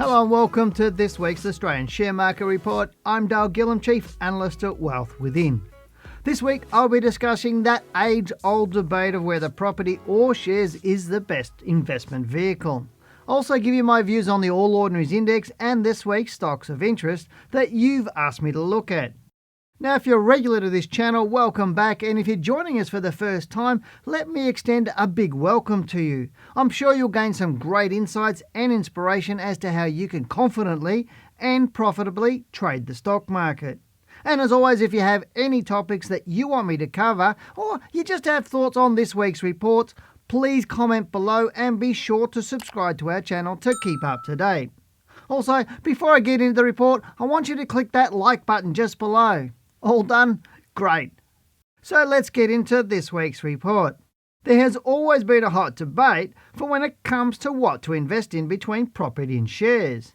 Hello and welcome to this week's Australian Share Market Report. I'm Dale Gillham, Chief Analyst at Wealth Within. This week I'll be discussing that age-old debate of whether property or shares is the best investment vehicle. I'll also give you my views on the All Ordinaries Index and this week's stocks of interest that you've asked me to look at. Now, if you're regular to this channel, welcome back, and if you're joining us for the first time, let me extend a big welcome to you. I'm sure you'll gain some great insights and inspiration as to how you can confidently and profitably trade the stock market. And as always, if you have any topics that you want me to cover, or you just have thoughts on this week's reports, please comment below and be sure to subscribe to our channel to keep up to date. Also, before I get into the report, I want you to click that like button just below. All done? Great. So let's get into this week's report. There has always been a hot debate for when it comes to what to invest in between property and shares.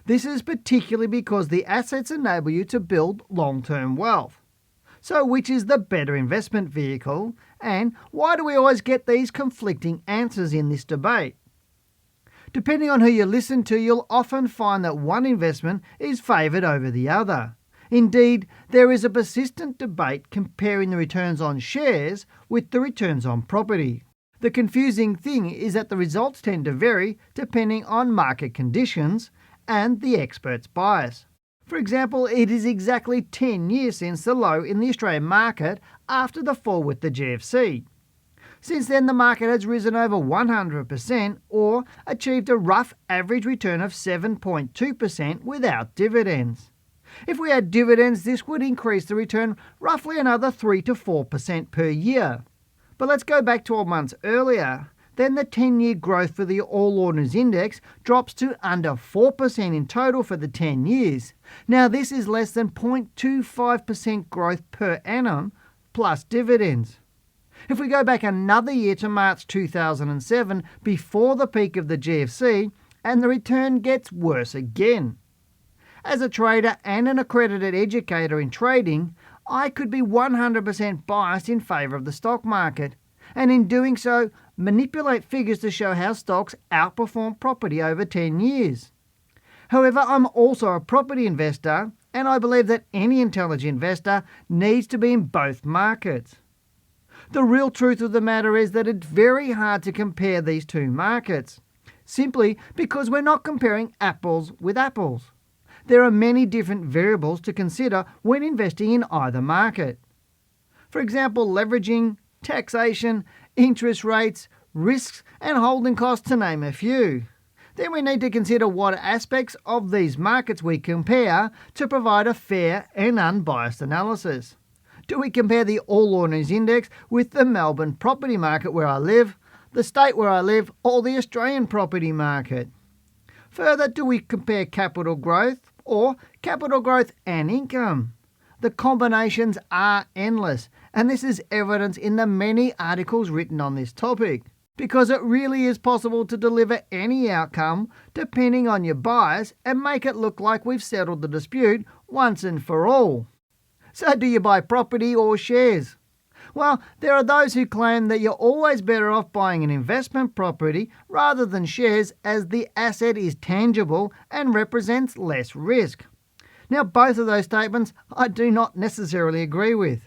This is particularly because the assets enable you to build long-term wealth. So which is the better investment vehicle, and why do we always get these conflicting answers in this debate? Depending on who you listen to, you'll often find that one investment is favoured over the other. Indeed, there is a persistent debate comparing the returns on shares with the returns on property. The confusing thing is that the results tend to vary depending on market conditions and the expert's bias. For example, it is exactly 10 years since the low in the Australian market after the fall with the GFC. Since then, the market has risen over 100% or achieved a rough average return of 7.2% without dividends. If we had dividends, this would increase the return roughly another 3 to 4% per year. But let's go back 12 months earlier. Then the 10-year growth for the All Ordinaries Index drops to under 4% in total for the 10 years. Now this is less than 0.25% growth per annum plus dividends. If we go back another year to March 2007, before the peak of the GFC, and the return gets worse again. As a trader and an accredited educator in trading, I could be 100% biased in favour of the stock market, and in doing so, manipulate figures to show how stocks outperform property over 10 years. However, I'm also a property investor, and I believe that any intelligent investor needs to be in both markets. The real truth of the matter is that it's very hard to compare these two markets, simply because we're not comparing apples with apples. There are many different variables to consider when investing in either market. For example, leveraging, taxation, interest rates, risks and holding costs, to name a few. Then we need to consider what aspects of these markets we compare to provide a fair and unbiased analysis. Do we compare the All Ordinaries Index with the Melbourne property market where I live, the state where I live, or the Australian property market? Further, do we compare capital growth or capital growth and income? The combinations are endless, and this is evidence in the many articles written on this topic, because it really is possible to deliver any outcome depending on your bias and make it look like we've settled the dispute once and for all. So do you buy property or shares? Well, there are those who claim that you're always better off buying an investment property rather than shares, as the asset is tangible and represents less risk. Now, both of those statements I do not necessarily agree with.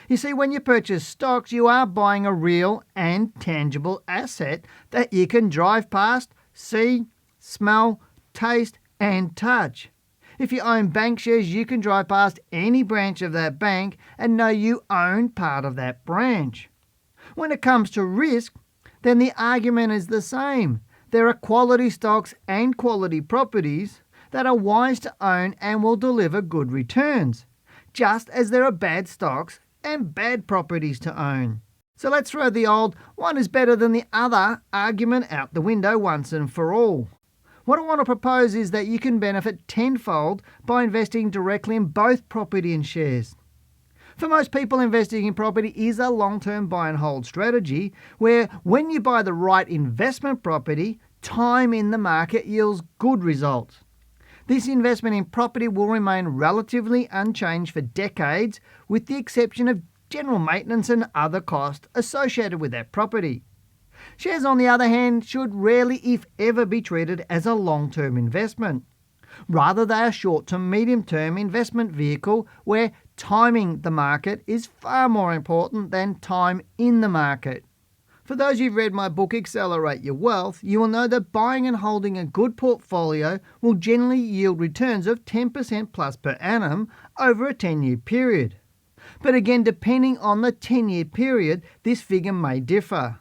You see, when you purchase stocks, you are buying a real and tangible asset that you can drive past, see, smell, taste and touch. If you own bank shares, you can drive past any branch of that bank and know you own part of that branch. When it comes to risk, then the argument is the same. There are quality stocks and quality properties that are wise to own and will deliver good returns, just as there are bad stocks and bad properties to own. So let's throw the old "one is better than the other" argument out the window once and for all. What I want to propose is that you can benefit tenfold by investing directly in both property and shares. For most people, investing in property is a long-term buy and hold strategy where when you buy the right investment property, time in the market yields good results. This investment in property will remain relatively unchanged for decades, with the exception of general maintenance and other costs associated with that property. Shares, on the other hand, should rarely, if ever, be treated as a long-term investment. Rather, they are a short to medium-term investment vehicle where timing the market is far more important than time in the market. For those who've read my book Accelerate Your Wealth, you will know that buying and holding a good portfolio will generally yield returns of 10% plus per annum over a 10-year period. But again, depending on the 10-year period, this figure may differ.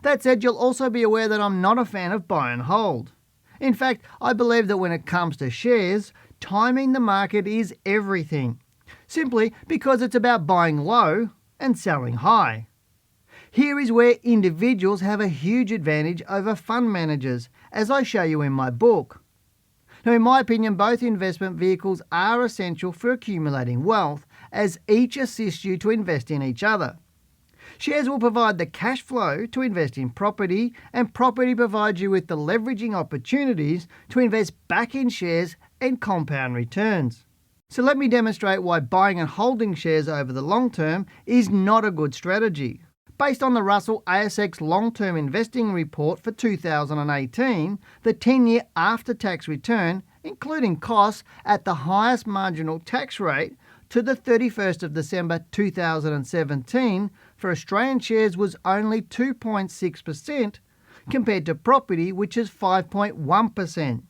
That said, you'll also be aware that I'm not a fan of buy and hold. In fact, I believe that when it comes to shares, timing the market is everything, simply because it's about buying low and selling high. Here is where individuals have a huge advantage over fund managers, as I show you in my book. Now, in my opinion, both investment vehicles are essential for accumulating wealth, as each assist you to invest in each other. Shares will provide the cash flow to invest in property, and property provides you with the leveraging opportunities to invest back in shares and compound returns. So let me demonstrate why buying and holding shares over the long term is not a good strategy. Based on the Russell ASX Long-Term Investing Report for 2018, the 10-year after-tax return, including costs at the highest marginal tax rate to the 31st of December 2017 for Australian shares was only 2.6% compared to property, which is 5.1%.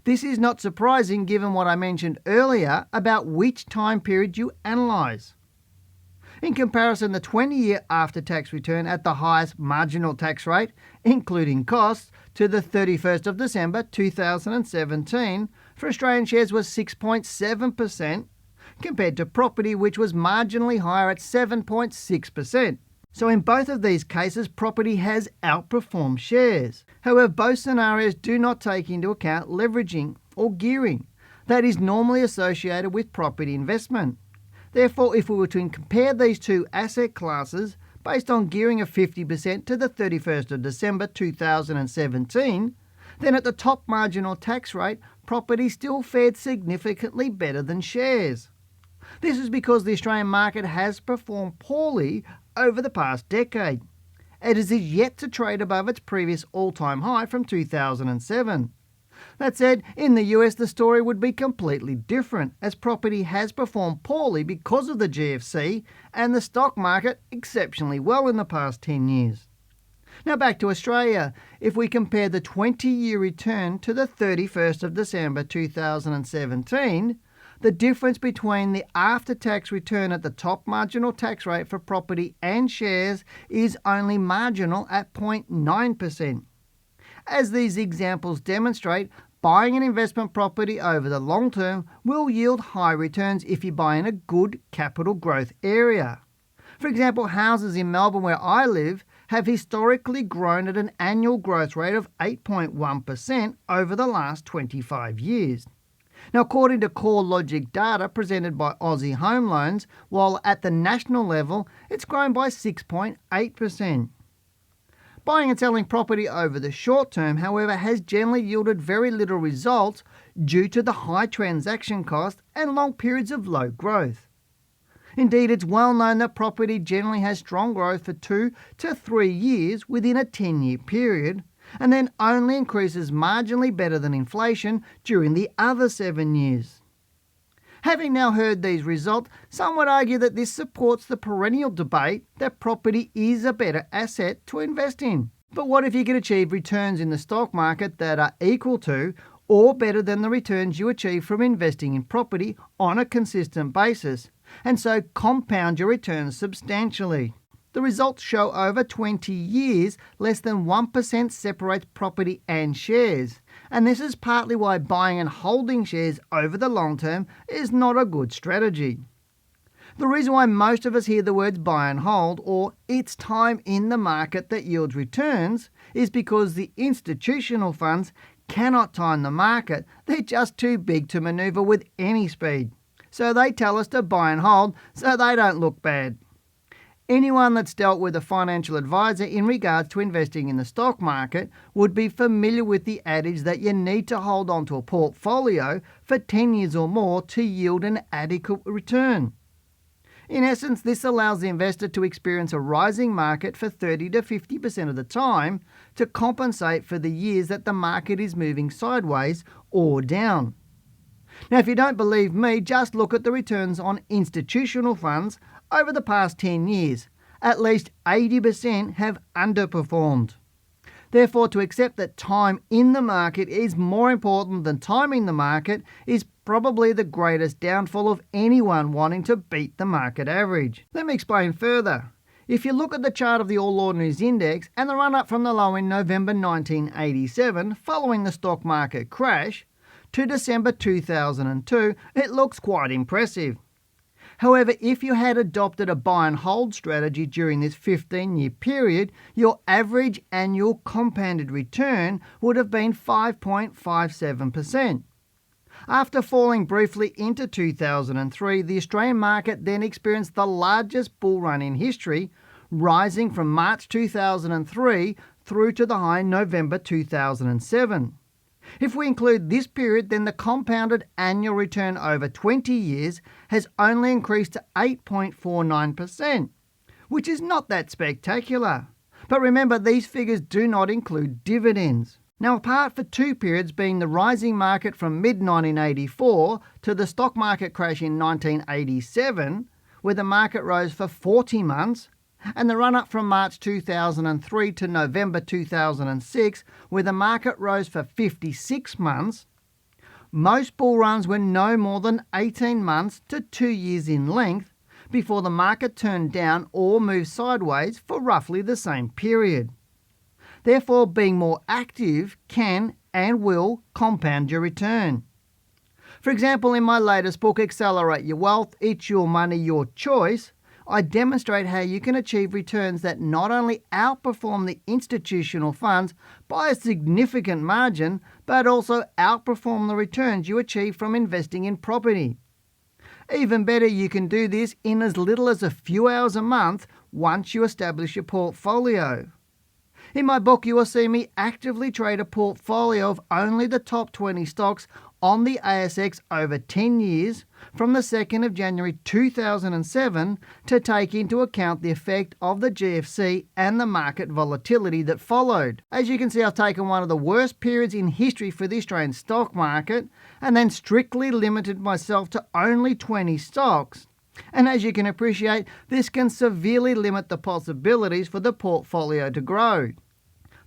This is not surprising given what I mentioned earlier about which time period you analyse. In comparison, the 20-year after-tax return at the highest marginal tax rate, including costs, to the 31st of December 2017 for Australian shares was 6.7%, compared to property, which was marginally higher at 7.6%. So in both of these cases, property has outperformed shares. However, both scenarios do not take into account leveraging or gearing that is normally associated with property investment. Therefore, if we were to compare these two asset classes based on gearing of 50% to the 31st of December 2017, then at the top marginal tax rate, property still fared significantly better than shares. This is because the Australian market has performed poorly over the past decade. It is yet to trade above its previous all-time high from 2007. That said, in the US the story would be completely different, as property has performed poorly because of the GFC and the stock market exceptionally well in the past 10 years. Now back to Australia. If we compare the 20-year return to the 31st of December 2017, the difference between the after-tax return at the top marginal tax rate for property and shares is only marginal at 0.9%. As these examples demonstrate, buying an investment property over the long term will yield high returns if you buy in a good capital growth area. For example, houses in Melbourne, where I live, have historically grown at an annual growth rate of 8.1% over the last 25 years. Now, according to CoreLogic data presented by Aussie Home Loans, while at the national level, it's grown by 6.8%. Buying and selling property over the short term, however, has generally yielded very little results due to the high transaction cost and long periods of low growth. Indeed, it's well known that property generally has strong growth for 2 to 3 years within a 10-year period, and then only increases marginally better than inflation during the other 7 years. Having now heard these results, some would argue that this supports the perennial debate that property is a better asset to invest in. But what if you can achieve returns in the stock market that are equal to or better than the returns you achieve from investing in property on a consistent basis, and so compound your returns substantially? The results show over 20 years, less than 1% separates property and shares. And this is partly why buying and holding shares over the long term is not a good strategy. The reason why most of us hear the words buy and hold, or it's time in the market that yields returns, is because the institutional funds cannot time the market. They're just too big to maneuver with any speed. So they tell us to buy and hold so they don't look bad. Anyone that's dealt with a financial advisor in regards to investing in the stock market would be familiar with the adage that you need to hold on to a portfolio for 10 years or more to yield an adequate return. In essence, this allows the investor to experience a rising market for 30 to 50% of the time to compensate for the years that the market is moving sideways or down. Now, if you don't believe me, just look at the returns on institutional funds over the past 10 years. At least 80% have underperformed. Therefore, to accept that time in the market is more important than timing the market is probably the greatest downfall of anyone wanting to beat the market average. Let me explain further. If you look at the chart of the All Ordinaries Index and the run-up from the low in November 1987 following the stock market crash to December 2002, it looks quite impressive. However, if you had adopted a buy and hold strategy during this 15-year period, your average annual compounded return would have been 5.57%. After falling briefly into 2003, the Australian market then experienced the largest bull run in history, rising from March 2003 through to the high in November 2007. If we include this period, then the compounded annual return over 20 years has only increased to 8.49%, which is not that spectacular. But remember, these figures do not include dividends. Now, apart from two periods being the rising market from mid-1984 to the stock market crash in 1987, where the market rose for 40 months, and the run-up from March 2003 to November 2006, where the market rose for 56 months, most bull runs were no more than 18 months to 2 years in length before the market turned down or moved sideways for roughly the same period. Therefore, being more active can and will compound your return. For example, in my latest book, Accelerate Your Wealth, It's Your Money, Your Choice, I demonstrate how you can achieve returns that not only outperform the institutional funds by a significant margin, but also outperform the returns you achieve from investing in property. Even better, you can do this in as little as a few hours a month once you establish your portfolio. In my book, you will see me actively trade a portfolio of only the top 20 stocks on the ASX over 10 years from the 2nd of January 2007 to take into account the effect of the GFC and the market volatility that followed. As you can see, I've taken one of the worst periods in history for the Australian stock market and then strictly limited myself to only 20 stocks. And as you can appreciate, this can severely limit the possibilities for the portfolio to grow.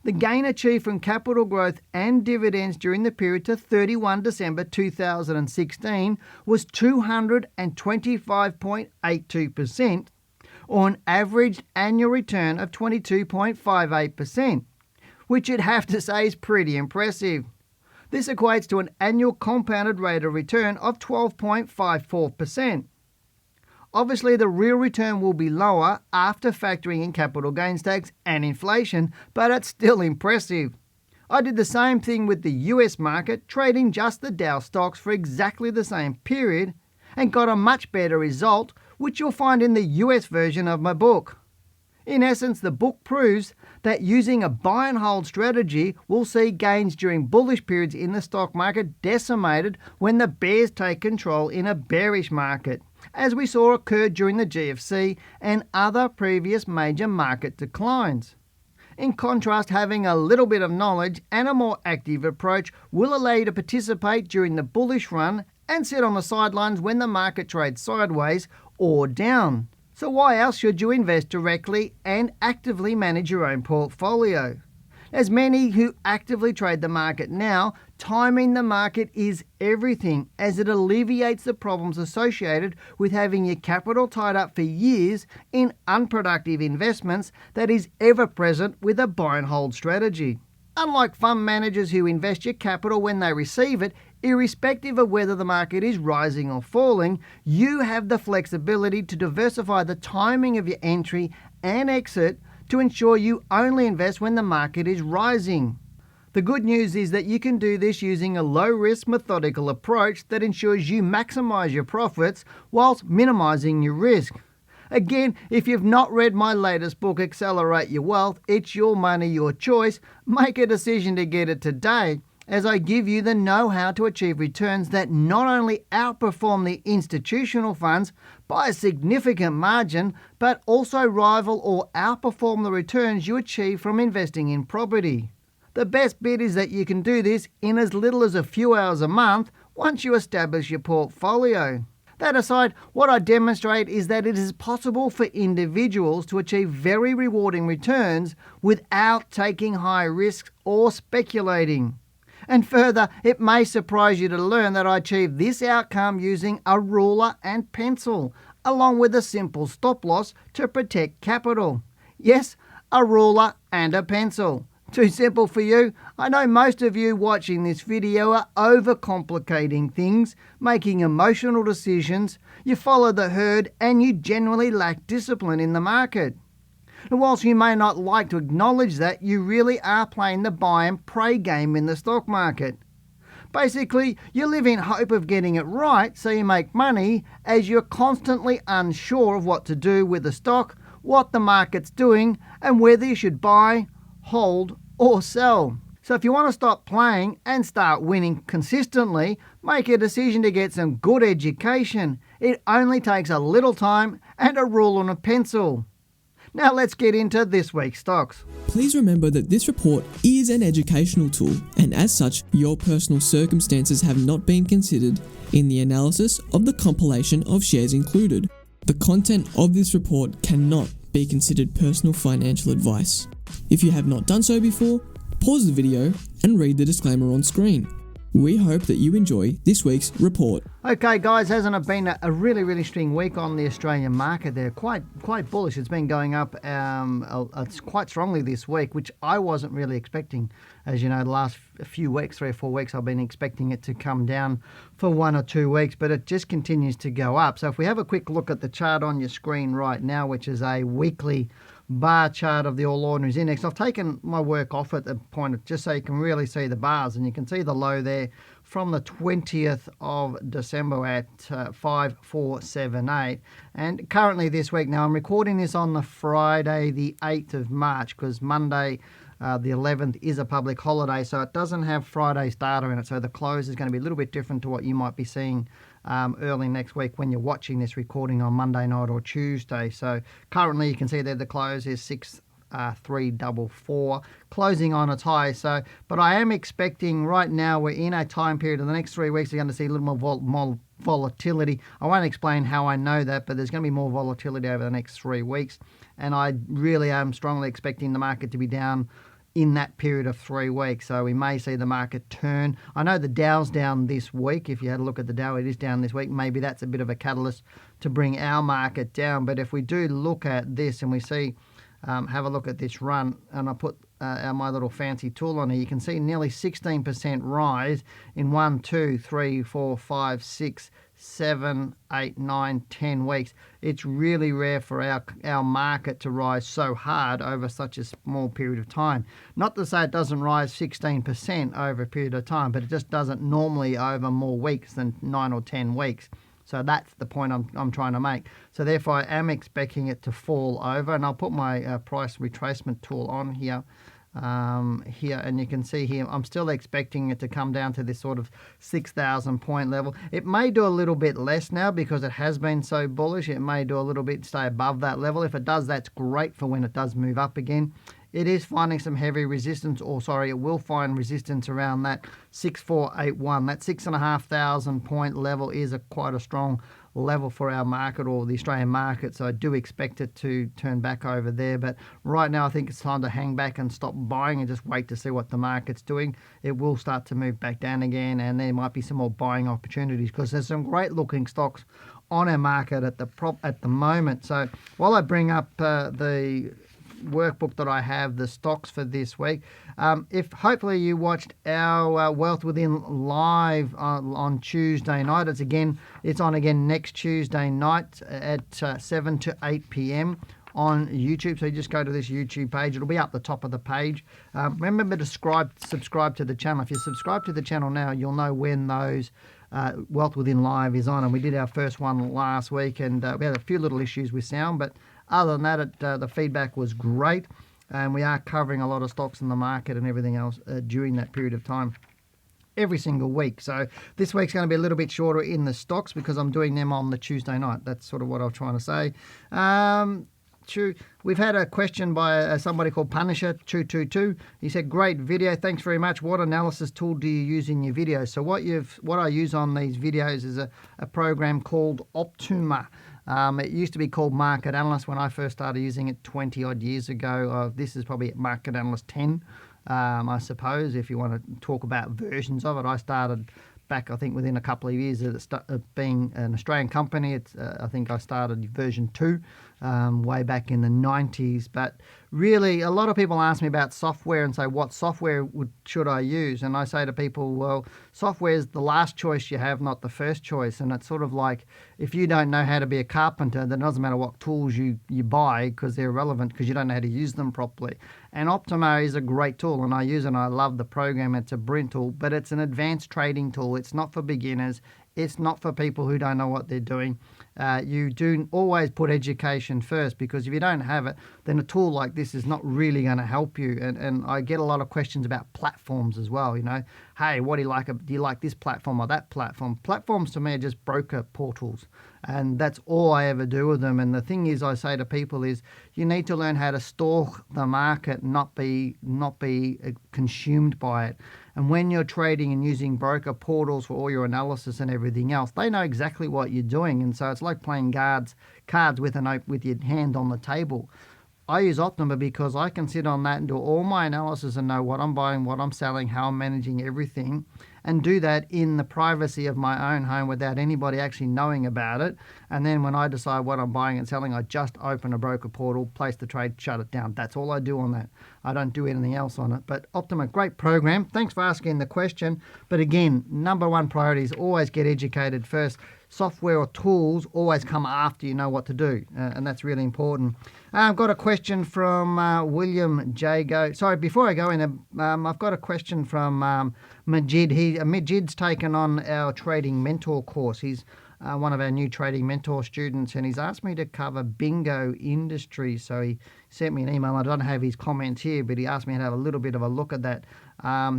The gain achieved from capital growth and dividends during the period to 31 December 2016 was 225.82%, or an average annual return of 22.58%, which you'd have to say is pretty impressive. This equates to an annual compounded rate of return of 12.54%. Obviously, the real return will be lower after factoring in capital gains tax and inflation, but it's still impressive. I did the same thing with the US market, trading just the Dow stocks for exactly the same period, and got a much better result, which you'll find in the US version of my book. In essence, the book proves that using a buy and hold strategy will see gains during bullish periods in the stock market decimated when the bears take control in a bearish market, as we saw occur during the GFC and other previous major market declines. In contrast, having a little bit of knowledge and a more active approach will allow you to participate during the bullish run and sit on the sidelines when the market trades sideways or down. So why else should you invest directly and actively manage your own portfolio? As many who actively trade the market now, timing the market is everything, as it alleviates the problems associated with having your capital tied up for years in unproductive investments that is ever present with a buy and hold strategy. Unlike fund managers who invest your capital when they receive it, irrespective of whether the market is rising or falling, you have the flexibility to diversify the timing of your entry and exit to ensure you only invest when the market is rising. The good news is that you can do this using a low-risk, methodical approach that ensures you maximize your profits whilst minimizing your risk. Again, if you've not read my latest book, Accelerate Your Wealth, It's Your Money, Your Choice, make a decision to get it today. as I give you the know-how to achieve returns that not only outperform the institutional funds by a significant margin, but also rival or outperform the returns you achieve from investing in property. The best bit is that you can do this in as little as a few hours a month once you establish your portfolio. That aside, what I demonstrate is that it is possible for individuals to achieve very rewarding returns without taking high risks or speculating. And further, it may surprise you to learn that I achieved this outcome using a ruler and pencil, along with a simple stop loss to protect capital. Yes, a ruler and a pencil. Too simple for you? I know most of you watching this video are overcomplicating things, making emotional decisions, you follow the herd, and you generally lack discipline in the market. And whilst you may not like to acknowledge that, you really are playing the buy and pray game in the stock market. Basically, you live in hope of getting it right so you make money, as you're constantly unsure of what to do with the stock, what the market's doing, and whether you should buy, hold, or sell. So if you want to stop playing and start winning consistently, make a decision to get some good education. It only takes a little time and a ruler and a pencil. Now let's get into this week's stocks. Please remember that this report is an educational tool, and as such, your personal circumstances have not been considered in the analysis of the compilation of shares included. The content of this report cannot be considered personal financial advice. If you have not done so before, pause the video and read the disclaimer on screen. We hope that you enjoy this week's report. Okay guys, hasn't it been a really strong week on the Australian market? They're quite bullish. It's been going up it's quite strongly this week, which I wasn't really expecting. As you know, the last few weeks, 3 or 4 weeks, I've been expecting it to come down for 1 or 2 weeks, but it just continues to go up. So if we have a quick look at the chart on your screen right now, which is a weekly bar chart of the All Ordinaries Index. I've taken my work off at the point just so you can really see the bars, and you can see the low there from the 20th of December at 5478. And currently this week, now I'm recording this on the Friday the 8th of March because Monday the 11th is a public holiday, so it doesn't have Friday's data in it, so the close is going to be a little bit different to what you might be seeing early next week when you're watching this recording on Monday night or Tuesday. So currently you can see there the close is 6344, closing on its high. So, but I am expecting right now we're in a time period in the next 3 weeks, you're going to see a little more volatility. I won't explain how I know that, but there's going to be more volatility over the next 3 weeks, and I really am strongly expecting the market to be down in that period of 3 weeks. So we may see the market turn. I know the Dow's down this week. If you had a look at the Dow, it is down this week. Maybe that's a bit of a catalyst to bring our market down. But if we do look at this and we see, have a look at this run, and I put my little fancy tool on here, you can see nearly 16% rise in 1, 2, 3, 4, 5, 6, 7, 8, 9, 10 weeks. It's really rare for our market to rise so hard over such a small period of time. Not to say it doesn't rise 16% over a period of time, but it just doesn't normally over more weeks than 9 or 10 weeks. So that's the point I'm trying to make. So therefore I am expecting it to fall over, and I'll put my price retracement tool on here. And you can see here I'm still expecting it to come down to this sort of 6,000 point level. It may do a little bit less now because it has been so bullish. It may do a little bit, stay above that level. If it does, that's great for when it does move up again. It is finding some heavy resistance, it will find resistance around that 6481. That 6,500 point level is quite a strong level for our market, or the Australian market, so I do expect it to turn back over there. But right now I think it's time to hang back and stop buying and just wait to see what the market's doing. It will start to move back down again, and there might be some more buying opportunities because there's some great looking stocks on our market at the moment. So while I bring up the workbook that I have, the stocks for this week, if hopefully you watched our Wealth Within live on Tuesday night, it's on again next Tuesday night at 7 to 8 p.m. on YouTube. So you just go to this YouTube page, it'll be up the top of the page. Remember to subscribe to the channel. If you subscribe to the channel now, you'll know when those Wealth Within live is on, and we did our first one last week, and we had a few little issues with sound, but other than that, the feedback was great, and we are covering a lot of stocks in the market and everything else during that period of time. every single week. So this week's going to be a little bit shorter in the stocks because I'm doing them on the Tuesday night. That's sort of what I'm trying to say. True. We've had a question by somebody called Punisher222. He said, "Great video. Thanks very much. What analysis tool do you use in your videos?" So what I use on these videos is a program called Optima. It used to be called Market Analyst when I first started using it 20 odd years ago. This is probably Market Analyst 10, I suppose, if you want to talk about versions of it. I started back, I think, within a couple of years of being an Australian company. I think I started version 2 way back in the 90s. But really, a lot of people ask me about software and say, what software should I use? And I say to people, well, software is the last choice you have, not the first choice. And it's sort of like, if you don't know how to be a carpenter, then it doesn't matter what tools you buy because they're irrelevant because you don't know how to use them properly. And Optima is a great tool, and I use it, and I love the program. It's a brilliant tool, but it's an advanced trading tool. It's not for beginners. It's not for people who don't know what they're doing. You do always put education first, because if you don't have it, then a tool like this is not really going to help you. And I get a lot of questions about platforms as well. You know, hey, what do you like? Do you like this platform or that platform? Platforms to me are just broker portals, and that's all I ever do with them. And the thing is, I say to people is, you need to learn how to stalk the market, not be consumed by it. And when you're trading and using broker portals for all your analysis and everything else, they know exactly what you're doing. And so it's like playing cards with your hand on the table. I use Optima because I can sit on that and do all my analysis and know what I'm buying, what I'm selling, how I'm managing everything, and do that in the privacy of my own home without anybody actually knowing about it. And then when I decide what I'm buying and selling, I just open a broker portal, place the trade, shut it down. That's all I do on that. I don't do anything else on it. But Optima, great program. Thanks for asking the question. But again, number one priority is always get educated first. Software or tools always come after you know what to do, and that's really important. I've got a question from William Jago. Sorry, before I go in, I've got a question from Majid. Majid's taken on our Trading Mentor course. He's one of our new Trading Mentor students, and he's asked me to cover bingo industry. So he sent me an email. I don't have his comments here, but he asked me to have a little bit of a look at that.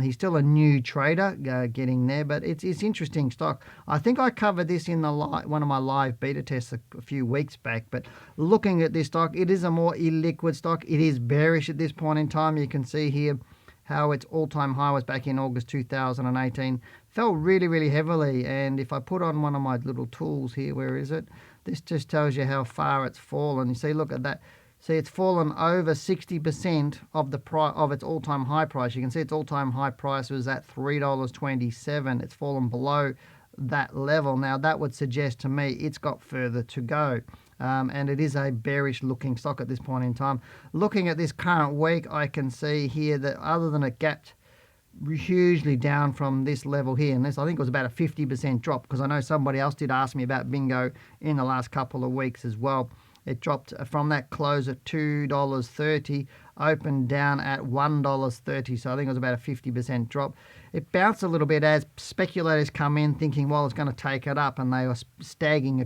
He's still a new trader, getting there, but it's interesting stock. I think I covered this in one of my live beta tests a few weeks back, but looking at this stock, it is a more illiquid stock. It is bearish at this point in time. You can see here how its all-time high was back in August 2018. Fell really, really heavily, and if I put on one of my little tools here, where is it? This just tells you how far it's fallen. You see, look at that. See, it's fallen over 60% of its all-time high price. You can see its all-time high price was at $3.27. It's fallen below that level. Now, that would suggest to me it's got further to go. And it is a bearish-looking stock at this point in time. Looking at this current week, I can see here that other than it gapped hugely down from this level here, and this, I think it was about a 50% drop, because I know somebody else did ask me about bingo in the last couple of weeks as well. It dropped from that close at $2.30, opened down at $1.30, so I think it was about a 50% drop. It bounced a little bit as speculators come in thinking, well, it's going to take it up, and they were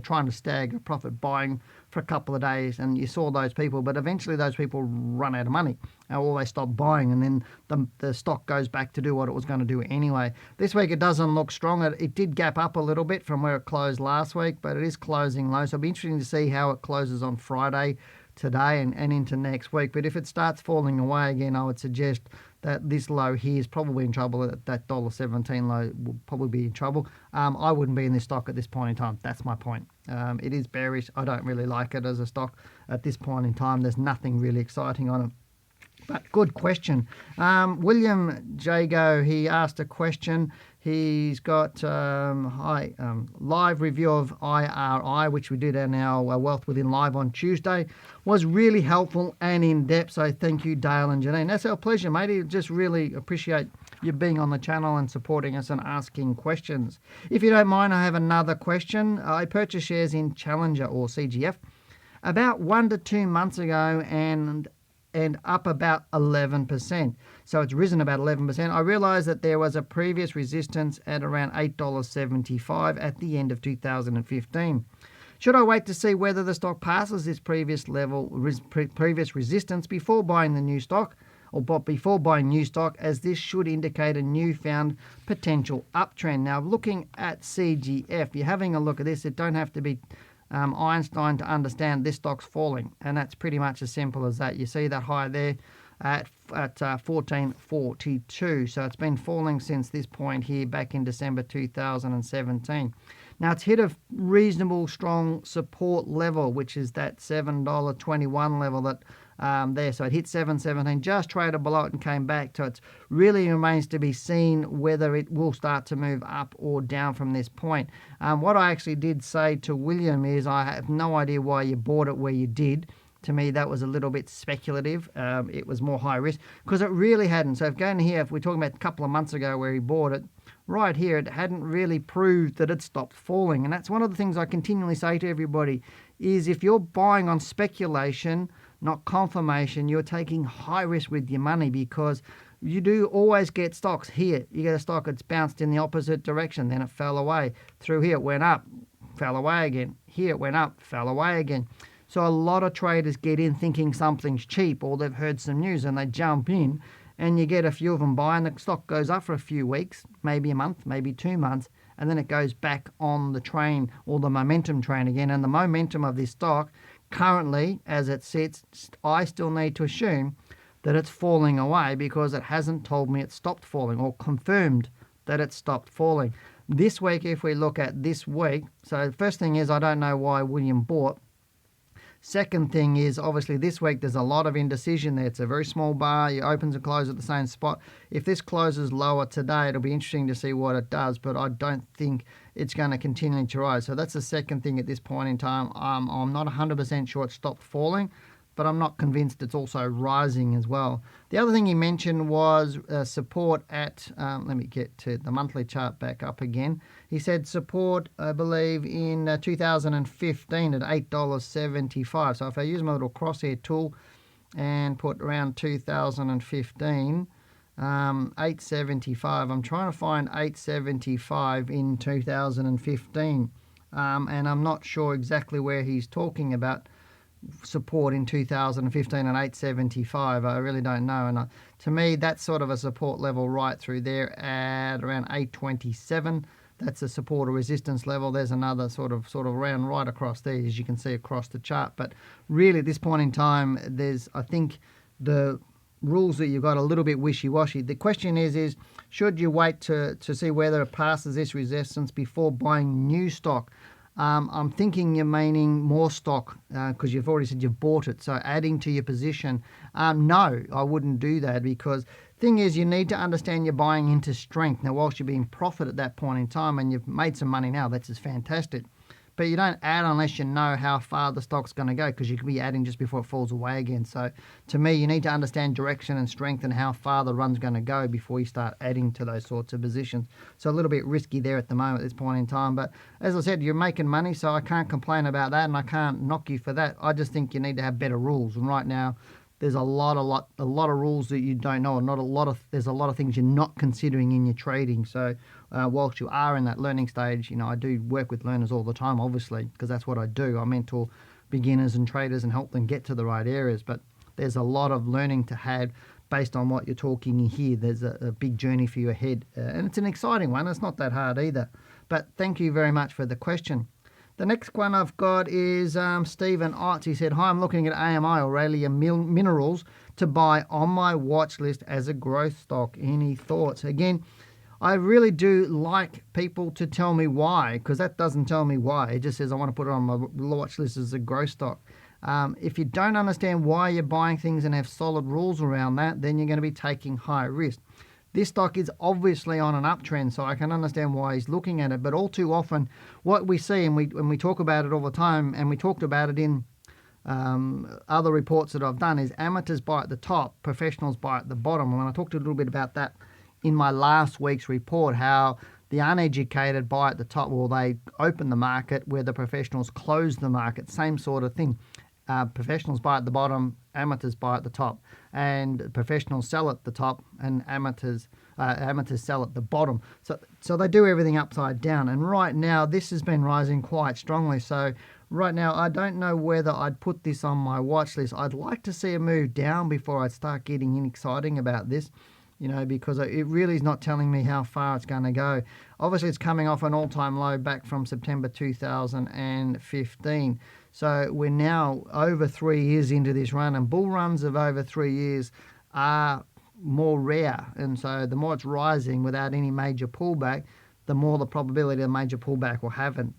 trying to stagger profit buying for a couple of days, and you saw those people, but eventually those people run out of money, or they stop buying, and then the stock goes back to do what it was going to do anyway. This week it doesn't look strong. It did gap up a little bit from where it closed last week, but it is closing low, so it'll be interesting to see how it closes on Friday, today, and into next week. But if it starts falling away again, I would suggest that this low here is probably in trouble. At that $1.17 low will probably be in trouble. I wouldn't be in this stock at this point in time. That's my point. It is bearish. I don't really like it as a stock at this point in time. There's nothing really exciting on it. But good question. William Jago, he asked a question. He's got live review of IRI, which we did in our Wealth Within Live on Tuesday. Was really helpful and in-depth, so thank you, Dale and Janine. That's our pleasure, matey. Just really appreciate you being on the channel and supporting us and asking questions. If you don't mind, I have another question. I purchased shares in Challenger, or CGF, about 1 to 2 months ago, and up about 11%. So it's risen about 11%. I realized that there was a previous resistance at around $8.75 at the end of 2015. Should I wait to see whether the stock passes this previous resistance before buying the new stock? before buying new stock, as this should indicate a newfound potential uptrend. Now, looking at CGF, you're having a look at this. It don't have to be Einstein to understand this stock's falling, and that's pretty much as simple as that. You see that high there at 1442, so it's been falling since this point here back in December 2017. Now it's hit a reasonable strong support level, which is that $7.21 level that there. So it hit $7.17, just traded below it and came back. So it really remains to be seen whether it will start to move up or down from this point. What I actually did say to William is, I have no idea why you bought it where you did. To me, that was a little bit speculative. It was more high risk because it really hadn't. So if going here, if we're talking about a couple of months ago where he bought it, right here, it hadn't really proved that it stopped falling. And that's one of the things I continually say to everybody is, if you're buying on speculation, not confirmation, you're taking high risk with your money, because you do always get stocks. Here, you get a stock that's bounced in the opposite direction, then it fell away. Through here, it went up, fell away again. Here, it went up, fell away again. So a lot of traders get in thinking something's cheap, or they've heard some news and they jump in, and you get a few of them buy, and the stock goes up for a few weeks, maybe a month, maybe 2 months, and then it goes back on the train, or the momentum train again. And the momentum of this stock currently, as it sits, I still need to assume that it's falling away, because it hasn't told me it stopped falling or confirmed that it stopped falling. This week, if we look at this week, so the first thing is, I don't know why William bought. Second thing is, obviously this week there's a lot of indecision there. It's a very small bar. It opens and closes at the same spot. If this closes lower today, it'll be interesting to see what it does, but I don't think it's going to continue to rise. So that's the second thing at this point in time. I'm not 100% sure it stopped falling, but I'm not convinced it's also rising as well. The other thing he mentioned was support at, let me get to the monthly chart back up again. He said support, I believe, in 2015 at $8.75. So if I use my little crosshair tool and put around 2015, 875. I'm trying to find 875 in 2015, and I'm not sure exactly where he's talking about support in 2015 and 875. I really don't know, and to me that's sort of a support level right through there at around 827. That's a support or resistance level. There's another sort of around right across there, as you can see across the chart. But really at this point in time, I think the rules that you've got a little bit wishy-washy. The question is should you wait to see whether it passes this resistance before buying new stock? I'm thinking you're meaning more stock, because you've already said you've bought it, so adding to your position. No, I wouldn't do that, because thing is, you need to understand you're buying into strength. Now, whilst you're being profit at that point in time and you've made some money now, that's just fantastic. But you don't add unless you know how far the stock's going to go, because you could be adding just before it falls away again. So to me, you need to understand direction and strength and how far the run's going to go before you start adding to those sorts of positions. So a little bit risky there at the moment at this point in time. But as I said, you're making money, so I can't complain about that, and I can't knock you for that. I just think you need to have better rules. And right now, there's a lot of rules that you don't know, and there's a lot of things you're not considering in your trading. So whilst you are in that learning stage, I do work with learners all the time, obviously, because that's what I do. I mentor beginners and traders and help them get to the right areas. But there's a lot of learning to have based on what you're talking here. There's a big journey for you ahead, and it's an exciting one. It's not that hard either. But thank you very much for the question. The next one I've got is Stephen Otts. He said, hi, I'm looking at AMI, Aurelia Minerals, to buy on my watch list as a growth stock. Any thoughts? Again, I really do like people to tell me why, because that doesn't tell me why. It just says I want to put it on my watch list as a growth stock. If you don't understand why you're buying things and have solid rules around that, then you're going to be taking high risk. This stock is obviously on an uptrend, so I can understand why he's looking at it. But all too often, what we see, and we talk about it all the time, and we talked about it in other reports that I've done, is amateurs buy at the top, professionals buy at the bottom. And I talked a little bit about that in my last week's report, how the uneducated buy at the top, well, they open the market where the professionals close the market, same sort of thing. Professionals buy at the bottom, amateurs buy at the top, and professionals sell at the top, and amateurs sell at the bottom. So they do everything upside down. And right now, this has been rising quite strongly. So right now, I don't know whether I'd put this on my watch list. I'd like to see a move down before I start getting exciting about this, because it really is not telling me how far it's going to go. Obviously, it's coming off an all-time low back from September 2015. So we're now over 3 years into this run, and bull runs of over 3 years are more rare. And so the more it's rising without any major pullback, the more the probability of a major pullback will happen.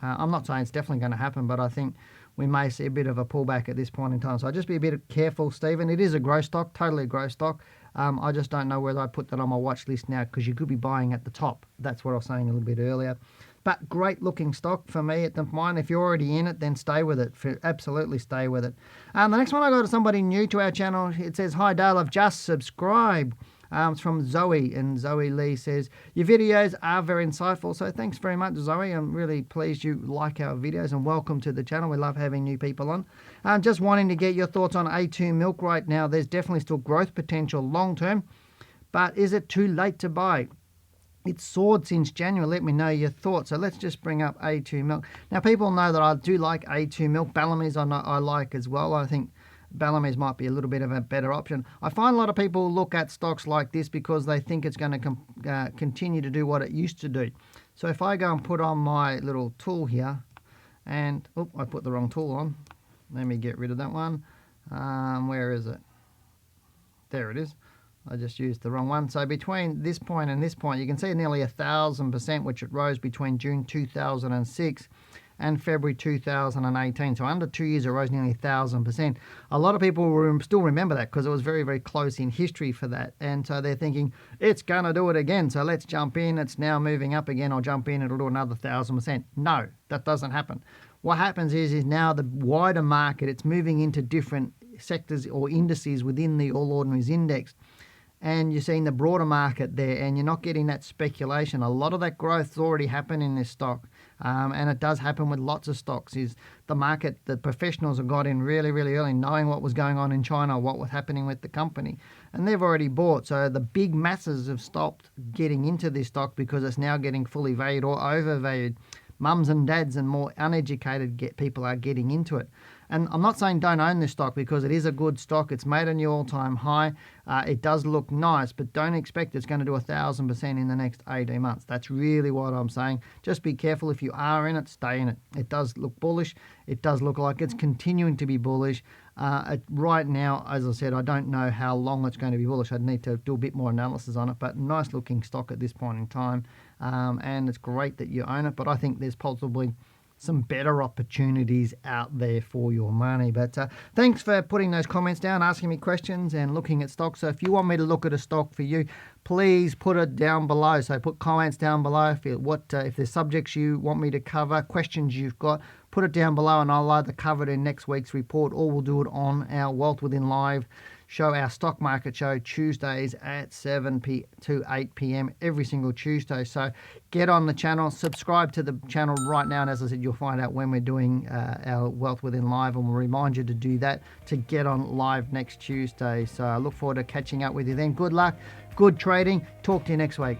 I'm not saying it's definitely going to happen, but I think we may see a bit of a pullback at this point in time. So just be a bit careful, Stephen. It is a growth stock, totally a growth stock. I just don't know whether I put that on my watch list now, because you could be buying at the top. That's what I was saying a little bit earlier. But great looking stock for me at the moment. If you're already in it, then stay with it. Absolutely stay with it. The next one I got is somebody new to our channel. It says, "Hi Dale, I've just subscribed." It's from Zoe, and Zoe Lee says, "Your videos are very insightful." So thanks very much, Zoe. I'm really pleased you like our videos, and welcome to the channel. We love having new people on. Just wanting to get your thoughts on A2 milk right now. There's definitely still growth potential long term, but is it too late to buy? It's soared since January. Let me know your thoughts. So let's just bring up A2 milk. Now, people know that I do like A2 milk. Bellamy's I like as well. I think Bellamy's might be a little bit of a better option. I find a lot of people look at stocks like this because they think it's going to continue to do what it used to do. So if I go and put on my little tool here, and I put the wrong tool on. Let me get rid of that one. Where is it? There it is. I just used the wrong one. So between this point and this point, you can see nearly 1,000%, which it rose between June 2006 and February 2018. So under 2 years, it rose nearly 1,000%. A lot of people will still remember that because it was very, very close in history for that. And so they're thinking, it's going to do it again. So let's jump in. It's now moving up again. I'll jump in. It'll do another 1,000%. No, that doesn't happen. What happens is now the wider market, it's moving into different sectors or indices within the All Ordinaries Index. And you're seeing the broader market there, and you're not getting that speculation. A lot of that growth's already happened in this stock, and it does happen with lots of stocks. Is the market, the professionals have got in really, really early, knowing what was going on in China, what was happening with the company, and they've already bought. So the big masses have stopped getting into this stock because it's now getting fully valued or overvalued. Mums and dads and more uneducated people are getting into it. And I'm not saying don't own this stock, because it is a good stock. It's made a new all-time high. It does look nice, but don't expect it's going to do 1,000% in the next 18 months. That's really what I'm saying. Just be careful. If you are in it, stay in it. It does look bullish. It does look like it's continuing to be bullish. Right now, as I said, I don't know how long it's going to be bullish. I'd need to do a bit more analysis on it, but nice looking stock at this point in time. And it's great that you own it, but I think there's possibly some better opportunities out there for your money. But thanks for putting those comments down, asking me questions and looking at stocks. So if you want me to look at a stock for you, please put it down below. So put comments down below. If there's subjects you want me to cover, questions you've got, put it down below, and I'll either cover it in next week's report, or we'll do it on our Wealth Within Live show, our stock market show, Tuesdays at 7 to 8 p.m. every single Tuesday. So get on the channel, subscribe to the channel right now, and as I said, you'll find out when we're doing our Wealth Within Live, and we'll remind you to do that to get on live next Tuesday. So I look forward to catching up with you then. Good luck, good trading. Talk to you next week.